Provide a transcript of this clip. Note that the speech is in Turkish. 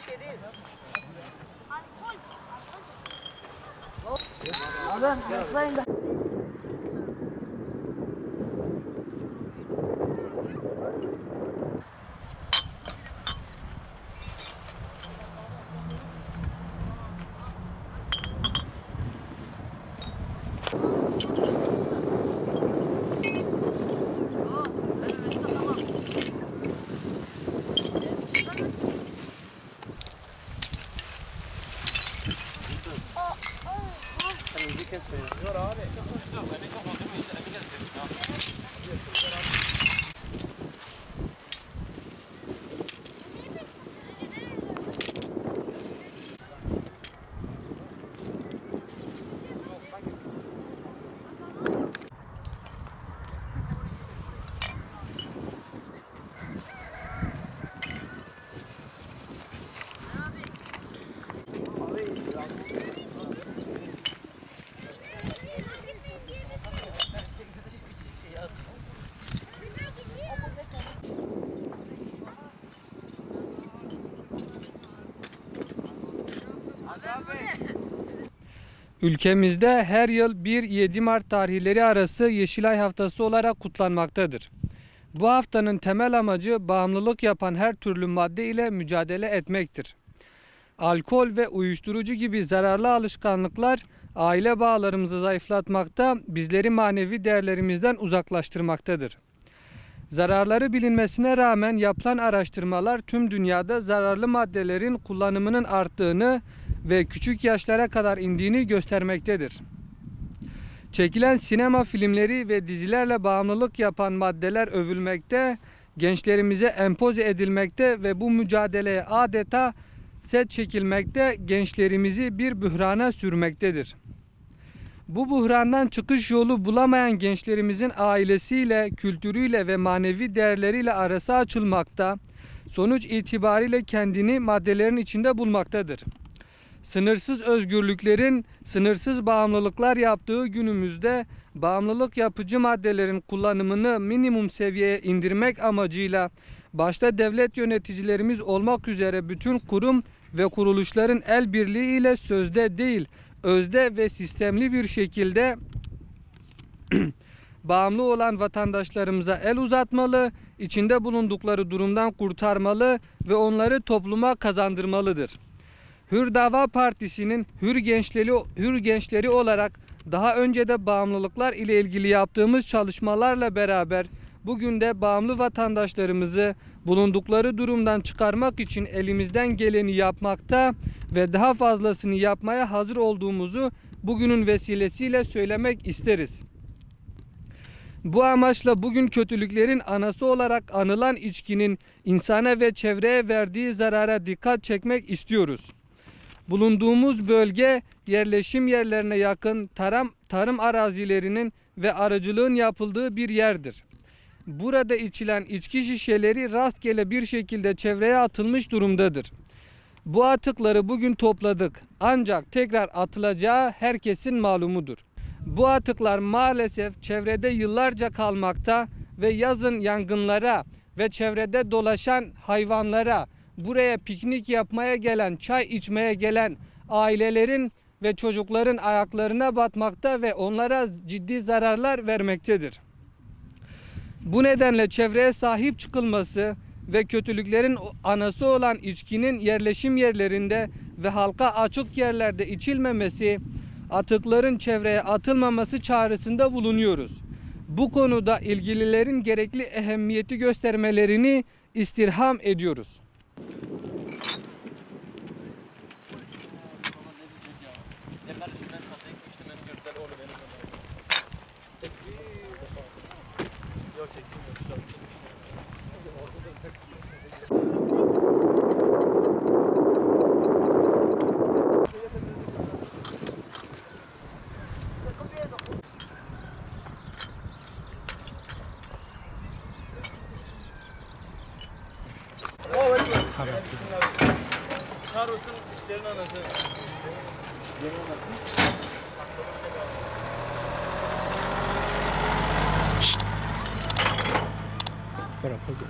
şey değil. Abi, bekleyin de. Ülkemizde her yıl 1-7 Mart tarihleri arası Yeşilay Haftası olarak kutlanmaktadır. Bu haftanın temel amacı bağımlılık yapan her türlü madde ile mücadele etmektir. Alkol ve uyuşturucu gibi zararlı alışkanlıklar aile bağlarımızı zayıflatmakta, bizleri manevi değerlerimizden uzaklaştırmaktadır. Zararları bilinmesine rağmen yapılan araştırmalar tüm dünyada zararlı maddelerin kullanımının arttığını ve küçük yaşlara kadar indiğini göstermektedir. Çekilen sinema filmleri ve dizilerle bağımlılık yapan maddeler övülmekte, gençlerimize empoze edilmekte ve bu mücadeleye adeta set çekilmekte, gençlerimizi bir bührana sürmektedir. Bu buhrandan çıkış yolu bulamayan gençlerimizin ailesiyle, kültürüyle ve manevi değerleriyle arası açılmakta, sonuç itibariyle kendini maddelerin içinde bulmaktadır. Sınırsız özgürlüklerin, sınırsız bağımlılıklar yaptığı günümüzde bağımlılık yapıcı maddelerin kullanımını minimum seviyeye indirmek amacıyla başta devlet yöneticilerimiz olmak üzere bütün kurum ve kuruluşların el birliği ile sözde değil, özde ve sistemli bir şekilde bağımlı olan vatandaşlarımıza el uzatmalı, içinde bulundukları durumdan kurtarmalı ve onları topluma kazandırmalıdır. Hür Dava Partisi'nin hür gençleri olarak daha önce de bağımlılıklar ile ilgili yaptığımız çalışmalarla beraber bugün de bağımlı vatandaşlarımızı bulundukları durumdan çıkarmak için elimizden geleni yapmakta ve daha fazlasını yapmaya hazır olduğumuzu bugünün vesilesiyle söylemek isteriz. Bu amaçla bugün kötülüklerin anası olarak anılan içkinin insana ve çevreye verdiği zarara dikkat çekmek istiyoruz. Bulunduğumuz bölge yerleşim yerlerine yakın tarım arazilerinin ve arıcılığın yapıldığı bir yerdir. Burada içilen içki şişeleri rastgele bir şekilde çevreye atılmış durumdadır. Bu atıkları bugün topladık ancak tekrar atılacağı herkesin malumudur. Bu atıklar maalesef çevrede yıllarca kalmakta ve yazın yangınlara ve çevrede dolaşan hayvanlara, buraya piknik yapmaya gelen, çay içmeye gelen ailelerin ve çocukların ayaklarına batmakta ve onlara ciddi zararlar vermektedir. Bu nedenle çevreye sahip çıkılması ve kötülüklerin anası olan içkinin yerleşim yerlerinde ve halka açık yerlerde içilmemesi, atıkların çevreye atılmaması çağrısında bulunuyoruz. Bu konuda ilgililerin gerekli ehemmiyeti göstermelerini istirham ediyoruz. Karos'un işlerin anası. Tarafa gel.